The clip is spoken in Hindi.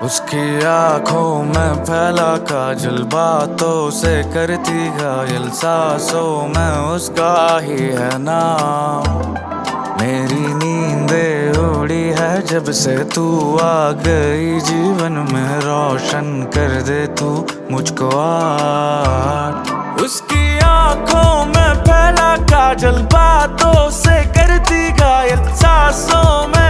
उसकी आंखों में फैला काजल, बातों से करती घायल, सांसों में उसका ही है नाम। मेरी नींदें उड़ी है जब से तू आ गई जीवन में, रोशन कर दे तू मुझको आज। उसकी आंखों में फैला काजल, बातों से करती घायल, सांसों में